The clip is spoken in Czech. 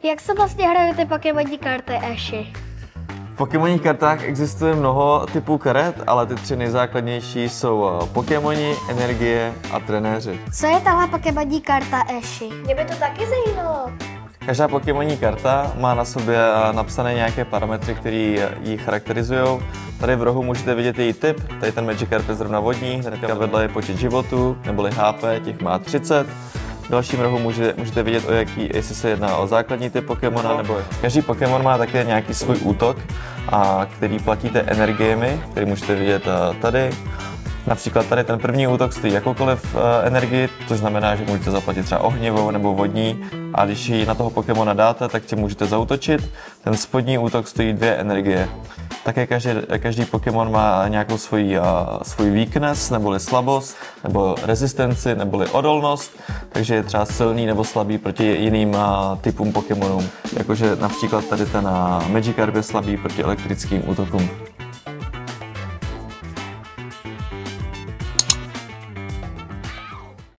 Jak se vlastně hrají ty Pokémonní karty, Ashi? V Pokémonních kartách existuje mnoho typů karet, ale ty tři nejzákladnější jsou Pokémoni, energie a trenéři. Co je tahle Pokémonní karta, Ashi? Mě by to taky zajímalo. Každá Pokémonní karta má na sobě napsané nějaké parametry, které ji charakterizují. Tady v rohu můžete vidět její typ, tady ten Magikarp je zrovna vodní, hnedka vedle je počet životů, neboli HP, těch má 30. V dalším rohu můžete vidět, jestli se jedná o základní typ Pokémona, nebo každý Pokémon má také nějaký svůj útok, který platíte energiemi, který můžete vidět tady. Například tady ten první útok stojí jakoukoliv energii, což znamená, že můžete zaplatit třeba ohnivou nebo vodní, a když ji na toho Pokémona dáte, tak tím můžete zaútočit. Ten spodní útok stojí 2 energie. Také každý Pokémon má nějakou svůj weakness, neboli slabost, nebo rezistenci, neboli odolnost, takže je třeba silný nebo slabý proti jiným typům Pokémonům. Jakože například tady ten Magikarp je slabý proti elektrickým útokům.